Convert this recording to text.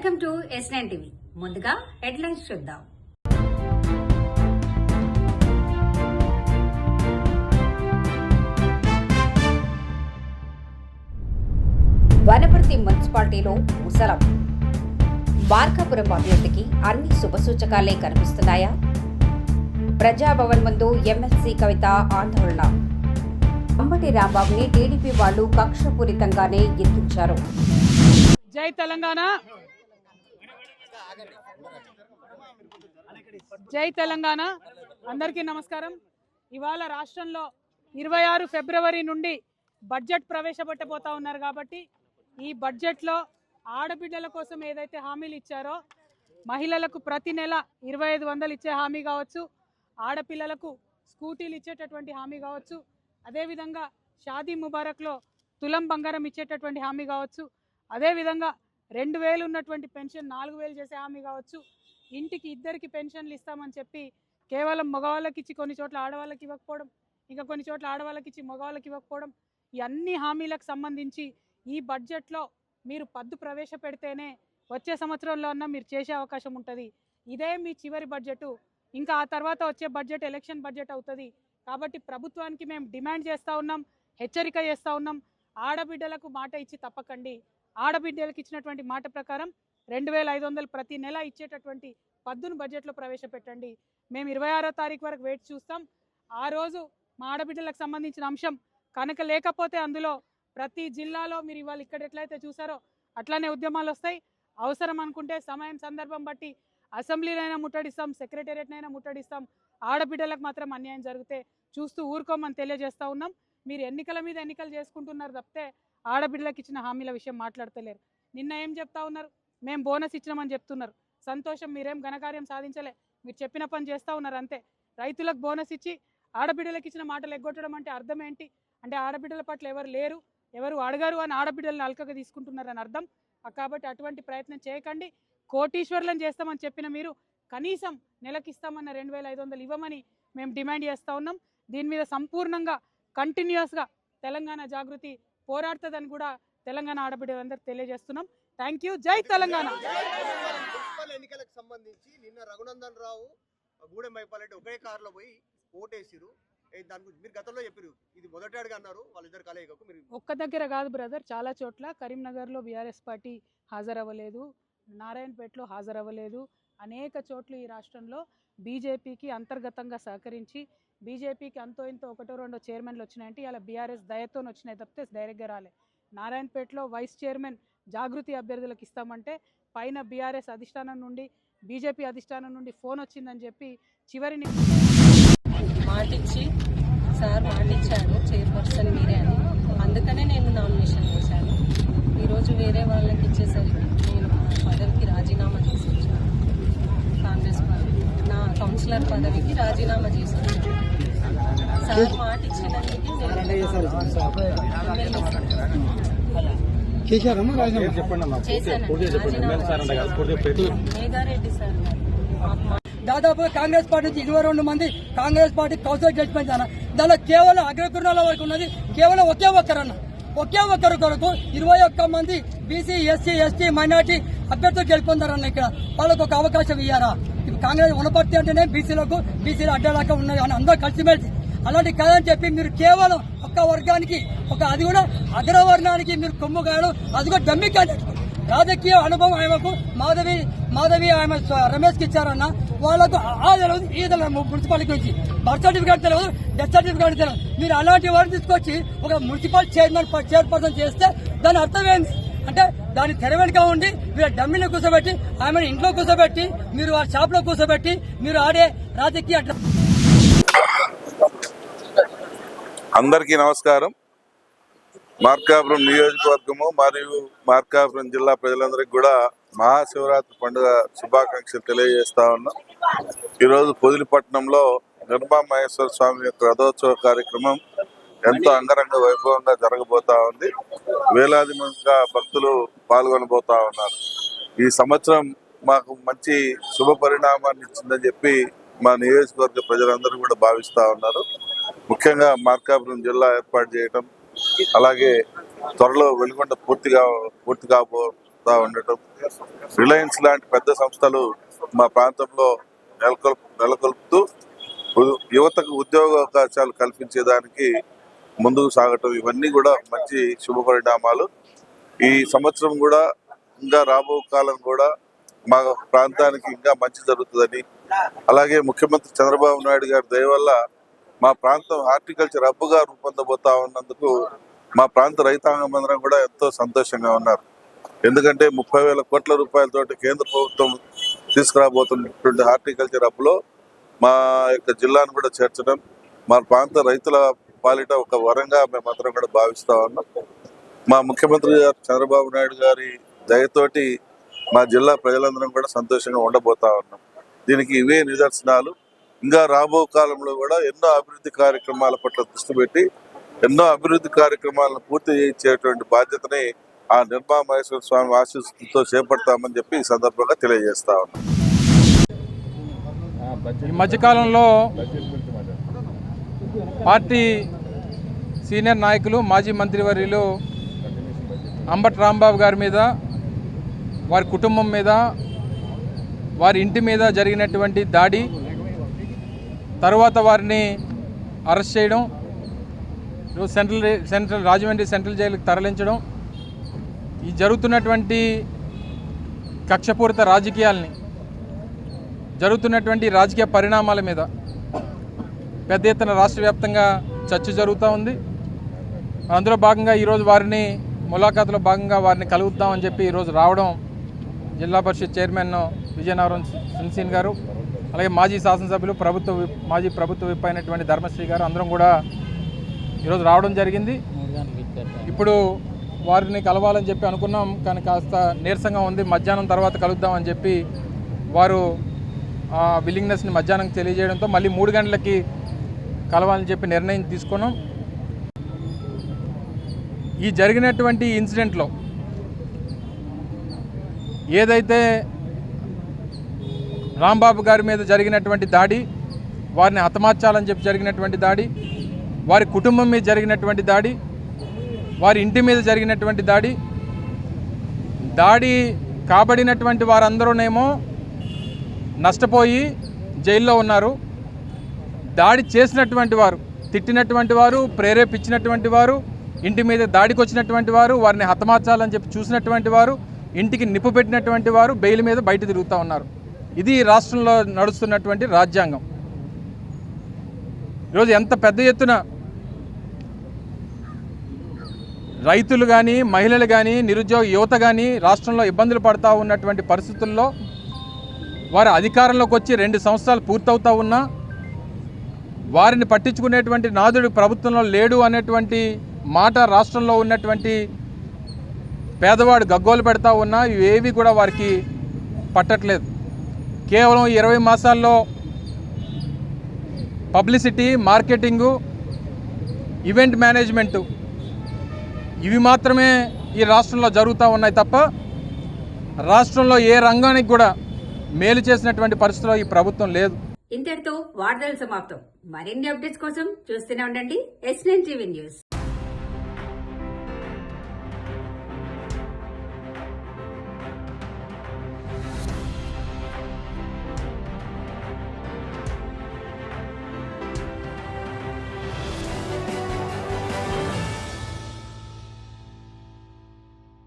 Welcome to S9 TV. ముందుగా headlines చూద్దాం. వనపర్తి మున్సిపాలిటీలో ముసలం మార్కాపురం అభ్యర్థికి అన్ని శుభసూచకాలే కనిపిస్తున్నాయా? ప్రజాభవన్ ముందు ఎమ్మెల్సీ కవిత ఆందోళన. అంబటి రాంబాబుని టీడీపీ వాళ్లు కక్షపూరితంగానే ఇరికించారు. జై తెలంగాణ, జై తెలంగాణ. అందరికీ నమస్కారం. ఇవాళ రాష్ట్రంలో 26 ఫిబ్రవరి నుండి బడ్జెట్ ప్రవేశపెట్టబోతా ఉన్నారు కాబట్టి ఈ బడ్జెట్లో ఆడబిడ్డల కోసం ఏదైతే హామీలు ఇచ్చారో, మహిళలకు ప్రతి నెల 2500 ఇచ్చే హామీ కావచ్చు, ఆడపిల్లలకు స్కూటీలు ఇచ్చేటటువంటి హామీ కావచ్చు, అదేవిధంగా షాదీ ముబారక్లో తులం బంగారం ఇచ్చేటటువంటి హామీ కావచ్చు, అదేవిధంగా 2000 ఉన్నటువంటి పెన్షన్ 4000 చేసే హామీ కావచ్చు, ఇంటికి 2 పెన్షన్లు ఇస్తామని చెప్పి కేవలం మగవాళ్ళకి ఇచ్చి కొన్ని చోట్ల ఆడవాళ్ళకి ఇవ్వకపోవడం, ఇంకా కొన్ని చోట్ల ఆడవాళ్ళకి ఇచ్చి మగవాళ్ళకి ఇవ్వకపోవడం, ఈ అన్ని హామీలకు సంబంధించి ఈ బడ్జెట్లో మీరు పద్దు ప్రవేశపెడితేనే వచ్చే సంవత్సరంలో అన్నా మీరు చేసే అవకాశం ఉంటుంది. ఇదే మీ చివరి బడ్జెటు. ఇంకా ఆ తర్వాత వచ్చే బడ్జెట్ ఎలక్షన్ బడ్జెట్ అవుతుంది. కాబట్టి ప్రభుత్వానికి మేము డిమాండ్ చేస్తూ ఉన్నాం, హెచ్చరిక చేస్తూ ఉన్నాం. ఆడబిడ్డలకు మాట ఇచ్చి తప్పకండి. ఆడబిడ్డలకు ఇచ్చినటువంటి మాట ప్రకారం 2500 ప్రతి నెల ఇచ్చేటటువంటి పద్దును బడ్జెట్లో ప్రవేశపెట్టండి. మేము 26వ తారీఖు వరకు వేచి చూస్తాం. ఆ రోజు మా ఆడబిడ్డలకు సంబంధించిన అంశం కనుక లేకపోతే అందులో ప్రతి జిల్లాలో మీరు ఇవాళ ఇక్కడ ఎట్లయితే చూసారో అట్లానే ఉద్యమాలు వస్తాయి. అవసరం అనుకుంటే సమయం సందర్భం బట్టి అసెంబ్లీనైనా ముట్టడిస్తాం, సెక్రటేరియట్నైనా ముట్టడిస్తాం. ఆడబిడ్డలకు మాత్రం అన్యాయం జరిగితే చూస్తూ ఊరుకోమని తెలియజేస్తూ ఉన్నాం. మీరు ఎన్నికల మీద ఎన్నికలు చేసుకుంటున్నారు తప్పితే ఆడబిడ్డలకు ఇచ్చిన హామీల విషయం మాట్లాడతలేరు. నిన్న ఏం చెప్తా ఉన్నారు? మేము బోనస్ ఇచ్చినామని చెప్తున్నారు. సంతోషం, మీరేం ఘనకార్యం సాధించలే, మీరు చెప్పిన పని చేస్తూ ఉన్నారు అంతే. రైతులకు బోనస్ ఇచ్చి ఆడబిడ్డలకు ఇచ్చిన మాటలు ఎగ్గొట్టడం అంటే అర్థం ఏంటి? అంటే ఆడబిడ్డల పట్ల ఎవరు లేరు, ఎవరు అడగరు అని ఆడబిడ్డలను అల్కగా తీసుకుంటున్నారని అర్థం. కాబట్టి అటువంటి ప్రయత్నం చేయకండి. కోటీశ్వర్లను చేస్తామని చెప్పిన మీరు కనీసం నెలకిస్తామన్న 2500 ఇవ్వమని మేము డిమాండ్ చేస్తూ ఉన్నాం. దీని మీద సంపూర్ణంగా కంటిన్యూస్గా తెలంగాణ జాగృతి పోరాడుతుందని కూడా తెలంగాణ ఆడబిడ్డలందరూ తెలియజేస్తున్నాం. Thank you. జై తెలంగాణ. ఎన్నికలకు సంబంధించి నిన్న రఘునందన్ రావు గూడెం మైపాలెడ్డి ఒకే కారులో పోయి ఓటేసిరు. దాని గురించి మీరు గతంలో చెప్పారు, ఇది మొదటి అడుగు అన్నారు. వాళ్ళిద్దరు కలయికకు మీరు ఒక్క దగ్గర కాదు బ్రదర్, చాలా చోట్ల కరీంనగర్లో బీఆర్ఎస్ పార్టీ హాజరవ్వలేదు, నారాయణపేటలో హాజరవ్వలేదు, అనేక చోట్ల ఈ రాష్ట్రంలో బీజేపీకి అంతర్గతంగా సహకరించి బీజేపీకి అంతో ఇంతో 1-2 చైర్మన్లు వచ్చినాయంటే ఇలా బీఆర్ఎస్ దయతో వచ్చినాయి తప్పితే డైరెక్ట్గా రాలే. నారాయణపేటలో వైస్ చైర్మన్ జాగృతి అభ్యర్థులకు ఇస్తామంటే పైన బీఆర్ఎస్ అధిష్టానం నుండి బీజేపీ అధిష్టానం నుండి ఫోన్ వచ్చిందని చెప్పి చివరిని మాటిచ్చి సార్ మాటిచ్చారు చైర్పర్సన్ మీరే అని, అందుకనే నేను నామినేషన్ చేశాను. ఈరోజు వేరే వాళ్ళకి ఇచ్చేసరికి నేను పదవికి రాజీనామా చేసి వచ్చాను. కాంగ్రెస్ పార్టీ నా కౌన్సిలర్ పదవికి రాజీనామా చేశాను. సార్ మాట ఇచ్చినందుకు మేఘారెడ్డి సార్ దాదాపు కాంగ్రెస్ పార్టీ నుంచి 22 మంది కాంగ్రెస్ పార్టీ కౌన్సిలర్ జడ్జిమెంట్ అన్న, దానిలో కేవలం అగ్రకుర్ణాల వరకు ఉన్నది కేవలం ఒకే ఒక్కరు కొరకు 21 మంది బీసీ, ఎస్సీ, ఎస్టీ, మైనార్టీ అభ్యర్థులు గెలుపొందారన్న. ఇక్కడ వాళ్ళకు ఒక అవకాశం ఇయ్యారా? ఇప్పుడు కాంగ్రెస్ వనపర్తి అంటేనే బీసీలు అడ్డలాగా ఉన్నాయి అని అందరూ కలిసిమెలిసి అలాంటి కాదని చెప్పి మీరు కేవలం ఒక్క వర్గానికి అది కూడా అగ్రవర్ణానికి మీరు కొమ్ము కాయడం, అది కూడా డమ్మి క్యాండిడేట్. రాజకీయ అనుభవం ఆమెకు మాధవి ఆమె రమేష్కి ఇచ్చారన్న. వాళ్ళకు ఆ తెలియదు, ఈ తెలియదు, మున్సిపాలిటీ గురించి బర్త్ సర్టిఫికేట్ తెలియదు, డెత్ సర్టిఫికేట్ తెలియదు. మీరు అలాంటి వారిని తీసుకొచ్చి ఒక మున్సిపల్ చైర్పర్సన్ చేస్తే దాని అర్థం ఏంది అంటే దాన్ని తెర వెనుక ఉండి మీరు డమ్మిని కూర్చోబెట్టి ఆమెను ఇంట్లో కూర్చోబెట్టి మీరు ఆ షాప్లో కూర్చోబెట్టి మీరు ఆడే రాజకీయ. అందరికీ నమస్కారం. మార్కాపురం నియోజకవర్గము మరియు మార్కాపురం జిల్లా ప్రజలందరికీ కూడా మహాశివరాత్రి పండుగ శుభాకాంక్షలు తెలియజేస్తా ఉన్నాం. ఈరోజు పొదిలిపట్నంలో గణపా మహేశ్వర స్వామి యొక్క రథోత్సవ కార్యక్రమం ఎంతో అంగరంగ వైభవంగా జరగబోతా ఉంది. వేలాది మందిగా భక్తులు పాల్గొనబోతా ఉన్నారు. ఈ సంవత్సరం మాకు మంచి శుభ పరిణామాన్ని ఇచ్చిందని చెప్పి మా నియోజకవర్గ ప్రజలందరూ కూడా భావిస్తా ఉన్నారు. ముఖ్యంగా మార్కాపురం జిల్లా ఏర్పాటు చేయటం, అలాగే త్వరలో వెలుగొండ పూర్తి కాబోతా పోతా ఉండటం, రిలయన్స్ లాంటి పెద్ద సంస్థలు మా ప్రాంతంలో నెలకొల్పుతూ యువతకు ఉద్యోగ అవకాశాలు కల్పించేదానికి ముందుకు సాగటం, ఇవన్నీ కూడా మంచి శుభ పరిణామాలు. ఈ సంవత్సరం కూడా ఇంకా రాబో కాలం కూడా మా ప్రాంతానికి ఇంకా మంచి జరుగుతుందని, అలాగే ముఖ్యమంత్రి చంద్రబాబు నాయుడు గారి దయ వల్ల మా ప్రాంతం హార్టికల్చర్ హబ్గా రూపొందబోతా ఉన్నందుకు మా ప్రాంత రైతాంగం అందరం కూడా ఎంతో సంతోషంగా ఉన్నారు. ఎందుకంటే 30,000 కోట్ల రూపాయలతోటి కేంద్ర ప్రభుత్వం తీసుకురాబోతున్నటువంటి హార్టికల్చర్ హబ్లో మా యొక్క జిల్లాను కూడా చేర్చడం మా ప్రాంత రైతుల పాలిట ఒక వరంగా మేమందరం కూడా భావిస్తా ఉన్నాం. మా ముఖ్యమంత్రి గారు చంద్రబాబు నాయుడు గారి దయతోటి మా జిల్లా ప్రజలందరం కూడా సంతోషంగా ఉండబోతా ఉన్నాం. దీనికి ఇవే నిదర్శనాలు. ఇంకా రాబో కాలంలో కూడా ఎన్నో అభివృద్ధి కార్యక్రమాల పట్ల దృష్టి పెట్టి ఎన్నో అభివృద్ధి కార్యక్రమాలను పూర్తి చేయించేటువంటి బాధ్యతని ఆ నిర్మా మహేశ్వర స్వామి ఆశీస్సులతో చేపడతామని చెప్పి ఈ సందర్భంగా తెలియజేస్తా ఉన్నాం. ఈ మధ్యకాలంలో పార్టీ సీనియర్ నాయకులు మాజీ మంత్రివర్యులు అంబటి రాంబాబు గారి మీద, వారి కుటుంబం మీద, వారి ఇంటి మీద జరిగినటువంటి దాడి, తరువాత వారిని అరెస్ట్ చేయడం, సెంట్రల్ రాజమండ్రి సెంట్రల్ జైలుకి తరలించడం, ఈ జరుగుతున్నటువంటి కక్షపూరిత రాజకీయాల్ని, జరుగుతున్నటువంటి రాజకీయ పరిణామాల మీద పెద్ద ఎత్తున రాష్ట్ర వ్యాప్తంగా చర్చ జరుగుతూ ఉంది. అందులో భాగంగా ఈరోజు వారిని ములాఖాతులో భాగంగా వారిని కలుగుద్దామని చెప్పి ఈరోజు రావడం జిల్లా పరిషత్ చైర్మన్ విజయనగరం సున్సీన్ గారు, అలాగే మాజీ శాసనసభ్యులు మాజీ ప్రభుత్వ విప్ అయినటువంటి ధర్మశ్రీ గారు అందరం కూడా ఈరోజు రావడం జరిగింది. ఇప్పుడు వారిని కలవాలని చెప్పి అనుకున్నాం, కానీ కాస్త నీరసంగా ఉంది. మధ్యాహ్నం తర్వాత కలుద్దామని చెప్పి వారు విల్లింగ్నెస్ని మధ్యాహ్నం తెలియజేయడంతో మళ్ళీ 3 గంటలకి కలవాలని చెప్పి నిర్ణయం తీసుకున్నాం. ఈ జరిగినటువంటి ఇన్సిడెంట్లో ఏదైతే రాంబాబు గారి మీద జరిగినటువంటి దాడి, వారిని హతమార్చాలని చెప్పి జరిగినటువంటి దాడి, వారి కుటుంబం మీద జరిగినటువంటి దాడి, వారి ఇంటి మీద జరిగినటువంటి దాడి కాబడినటువంటి వారందరూనేమో నష్టపోయి జైల్లో ఉన్నారు. దాడి చేసినటువంటి వారు, తిట్టినటువంటి వారు, ప్రేరేపించినటువంటి వారు, ఇంటి మీద దాడికి వచ్చినటువంటి వారు, వారిని హతమార్చాలని చెప్పి చూసినటువంటి వారు, ఇంటికి నిప్పు పెట్టినటువంటి వారు బెయిల్ మీద బయట తిరుగుతూ ఉన్నారు. ఇది రాష్ట్రంలో నడుస్తున్నటువంటి రాజ్యాంగం. ఈరోజు ఎంత పెద్ద ఎత్తున రైతులు కానీ, మహిళలు కానీ, నిరుద్యోగ యువత కానీ రాష్ట్రంలో ఇబ్బందులు పడుతూ ఉన్నటువంటి పరిస్థితుల్లో వారు అధికారంలోకి వచ్చి 2 సంవత్సరాలు పూర్తవుతూ ఉన్నా వారిని పట్టించుకునేటువంటి నాదుడు ప్రభుత్వంలో లేడు అనేటువంటి మాట రాష్ట్రంలో ఉన్నటువంటి పేదవాడు గగ్గోలు పెడతా ఉన్నా ఇవేవి కూడా వారికి పట్టట్లేదు. కేవలం 20 మాసాల్లో పబ్లిసిటీ, మార్కెటింగు, ఈవెంట్ మేనేజ్మెంటు ఇవి మాత్రమే ఈ రాష్ట్రంలో జరుగుతూ ఉన్నాయి తప్ప రాష్ట్రంలో ఏ రంగానికి కూడా మేలు చేసినటువంటి పరిస్థితిలో ఈ ప్రభుత్వం లేదు. ఇంతటితో వార్తలు సమాప్తం. మరిన్ని అప్డేట్స్ కోసం చూస్తూనే ఉండండి S9 TV న్యూస్.